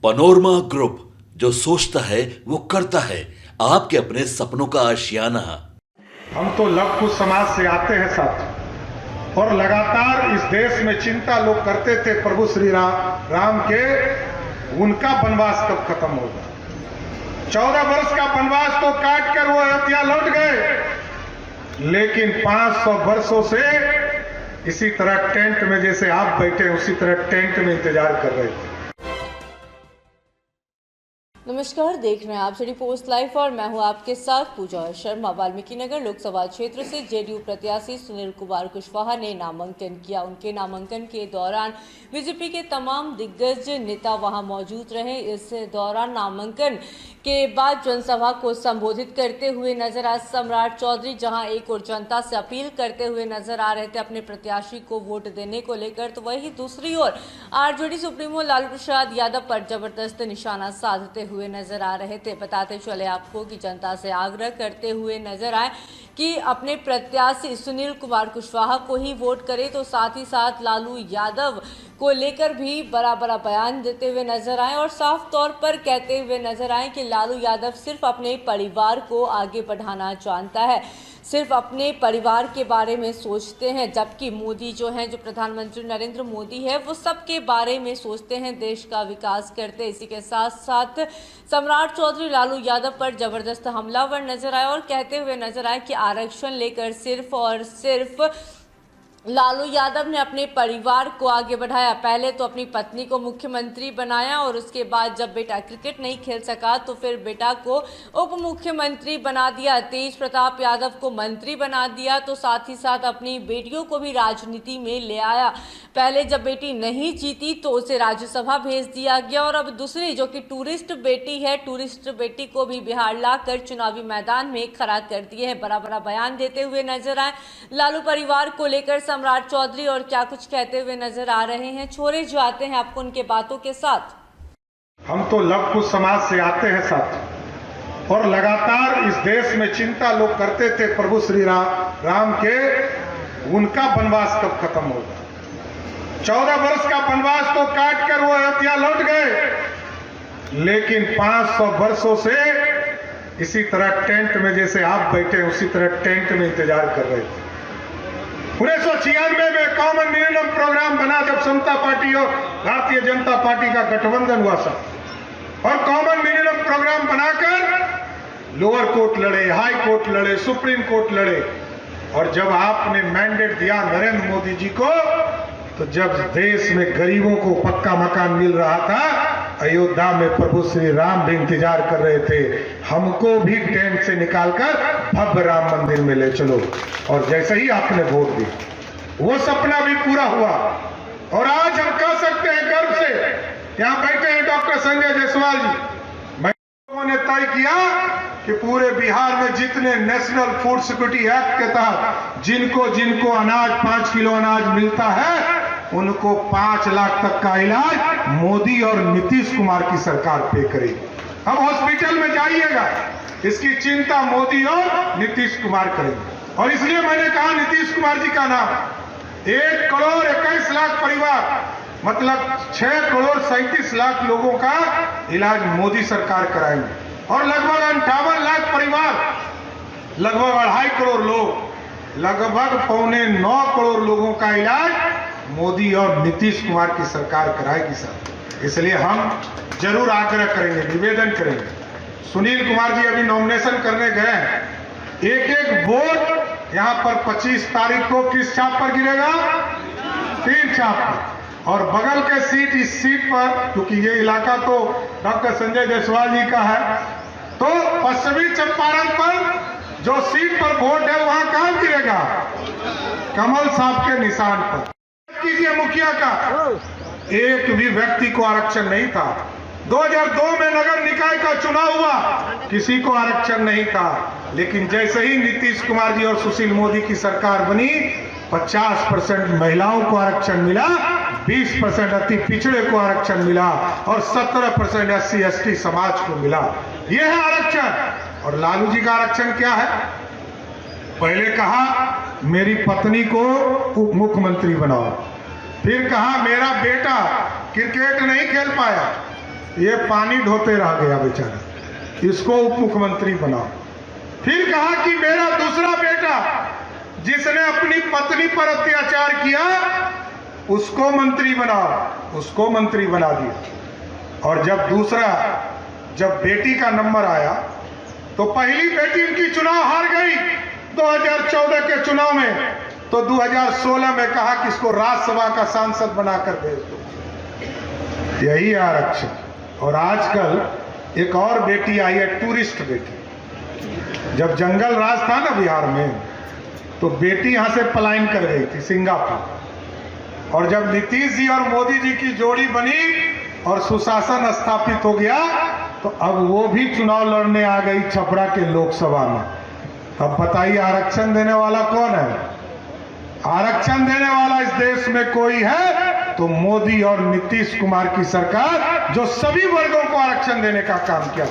Panorama group, जो सोचता है वो करता है। आपके अपने सपनों का आशियाना। हम तो लव कुश समाज से आते हैं साथ, और लगातार इस देश में चिंता लोग करते थे प्रभु श्री राम के, उनका वनवास कब खत्म होगा। 14 वर्ष का वनवास तो काट कर वो अयोध्या लौट गए, लेकिन 500 वर्षों से इसी तरह टेंट में, जैसे आप बैठे उसी तरह टेंट में इंतजार कर रहे थे। नमस्कार, देख रहे हैं आप सिटी पोस्ट लाइव और मैं हूं आपके साथ पूजा शर्मा। वाल्मीकि नगर लोकसभा क्षेत्र से जेडीयू प्रत्याशी सुनील कुमार कुशवाहा ने नामांकन किया। उनके नामांकन के दौरान बीजेपी के तमाम दिग्गज नेता वहां मौजूद रहे। इस दौरान नामांकन के बाद जनसभा को संबोधित करते हुए नजर आए सम्राट चौधरी, जहां एक और जनता से अपील करते हुए नजर आ रहे थे अपने प्रत्याशी को वोट देने को लेकर, तो वही दूसरी ओर आरजेडी सुप्रीमो लालू प्रसाद यादव पर जबरदस्त निशाना साधते हुए नजर आ रहे थे। बताते चले आपको कि जनता से आग्रह करते हुए नजर आए कि अपने प्रत्याशी सुनील कुमार कुशवाहा को ही वोट करें, तो साथ ही साथ लालू यादव को लेकर भी बड़ा बयान देते हुए नजर आए और साफ तौर पर कहते हुए नजर आए कि लालू यादव सिर्फ अपने परिवार को आगे बढ़ाना जानता है, सिर्फ अपने परिवार के बारे में सोचते हैं, जबकि मोदी जो हैं, जो प्रधानमंत्री नरेंद्र मोदी है, वो सबके बारे में सोचते हैं, देश का विकास करते हैं। इसी के साथ साथ सम्राट चौधरी लालू यादव पर जबरदस्त हमलावर नजर आए और कहते हुए नजर आए कि आरक्षण लेकर सिर्फ और सिर्फ लालू यादव ने अपने परिवार को आगे बढ़ाया। पहले तो अपनी पत्नी को मुख्यमंत्री बनाया और उसके बाद जब बेटा क्रिकेट नहीं खेल सका तो फिर बेटा को उप मुख्यमंत्री बना दिया, तेज प्रताप यादव को मंत्री बना दिया, तो साथ ही साथ अपनी बेटियों को भी राजनीति में ले आया। पहले जब बेटी नहीं जीती तो उसे राज्यसभा भेज दिया गया और अब दूसरी जो कि टूरिस्ट बेटी है, टूरिस्ट बेटी को भी बिहार लाकर चुनावी मैदान में खड़ा कर दिए हैं। बड़ा बयान देते हुए नजर आए लालू परिवार को लेकर सम्राट चौधरी, और क्या कुछ कहते हुए नजर आ रहे हैं, छोड़े जाते हैं आपको उनके बातों के साथ। हम तो लव कुश समाज से आते हैं साथ, और लगातार इस देश में चिंता लोग करते थे प्रभु श्री राम के, उनका वनवास कब खत्म होगा। 14 वर्ष का वनवास तो काट कर वो अयोध्या लौट गए, लेकिन 500 वर्षों से इसी तरह टेंट में, जैसे आप बैठे उसी तरह टेंट में इंतजार कर रहे थे। 1996 में कॉमन मिनिमम प्रोग्राम बना, जब समता पार्टी और भारतीय जनता पार्टी का गठबंधन हुआ सब, और कॉमन मिनिमम प्रोग्राम बनाकर लोअर कोर्ट लड़े, हाई कोर्ट लड़े, सुप्रीम कोर्ट लड़े, और जब आपने मैंडेट दिया नरेंद्र मोदी जी को, तो जब देश में गरीबों को पक्का मकान मिल रहा था, अयोध्या में प्रभु श्री राम भी इंतजार कर रहे थे, हमको भी टेंट से निकालकर भव्य राम मंदिर में ले चलो। और जैसे ही आपने वोट दिया, वो सपना भी पूरा हुआ, और आज हम कह सकते हैं गर्व से, यहाँ बैठे हैं डॉक्टर संजय जायसवाल जी, लोगों ने तय किया कि पूरे बिहार में जितने नेशनल फूड सिक्योरिटी एक्ट के तहत जिनको अनाज 5 किलो अनाज मिलता है, उनको 5 लाख तक का इलाज मोदी और नीतीश कुमार की सरकार पे करेगी। अब हॉस्पिटल में जाइएगा, इसकी चिंता मोदी और नीतीश कुमार करेंगे। और इसलिए मैंने कहा नीतीश कुमार जी का नाम, 1 करोड़ 21 लाख परिवार, मतलब 6 करोड़ 37 लाख लोगों का इलाज मोदी सरकार कराएंगे, और लगभग 58 लाख परिवार, लगभग 2.5 करोड़ लोग, लगभग 8.25 करोड़ लोगों का इलाज मोदी और नीतीश कुमार की सरकार कराएगी सर। इसलिए हम जरूर आग्रह करेंगे, निवेदन करेंगे। सुनील कुमार जी अभी नॉमिनेशन करने गए हैं, एक वोट यहाँ पर 25 तारीख को किस छाप पर गिरेगा? 3 छाप पर। और बगल के सीट, इस सीट पर, क्योंकि ये इलाका तो डॉक्टर संजय जायसवाल जी का है, तो पश्चिमी चंपारण पर जो सीट पर वोट है वहां कहां गिरेगा? कमल साहब के निशान पर। कीजिए, मुखिया का एक भी व्यक्ति को आरक्षण नहीं था। 2002 में नगर निकाय का चुनाव हुआ, किसी को आरक्षण नहीं था, लेकिन जैसे ही नीतीश कुमार जी और सुशील मोदी की सरकार बनी, 50% महिलाओं को आरक्षण मिला, 20% अति पिछड़े को आरक्षण मिला, और 17% SC ST समाज को मिला। यह है आरक्षण। और लालू जी का आरक्षण क्या है? पहले कहा मेरी पत्नी को उप मुख्यमंत्री बनाओ, फिर कहा मेरा बेटा क्रिकेट नहीं खेल पाया, ये पानी ढोते रह गया बेचारा, इसको उप मुख्यमंत्री बनाओ। फिर कहा कि मेरा दूसरा बेटा जिसने अपनी पत्नी पर अत्याचार किया उसको मंत्री बनाओ, उसको मंत्री बना दिया। और जब बेटी का नंबर आया तो पहली बेटी उनकी चुनाव हार गई 2014 के चुनाव में, तो 2016 में कहा कि इसको राज्यसभा का सांसद बनाकर भेज दो। यही आरक्षण। और आजकल एक और बेटी आई है, टूरिस्ट बेटी। जब जंगल राज था ना बिहार में, तो बेटी यहां से पलायन कर गई थी सिंगापुर। और जब नीतीश जी और मोदी जी की जोड़ी बनी और सुशासन स्थापित हो गया, तो अब वो भी चुनाव लड़ने आ गई छपरा के लोकसभा में। अब बताइए आरक्षण देने वाला कौन है? आरक्षण देने वाला इस देश में कोई है तो मोदी और नीतीश कुमार की सरकार, जो सभी वर्गों को आरक्षण देने का काम किया।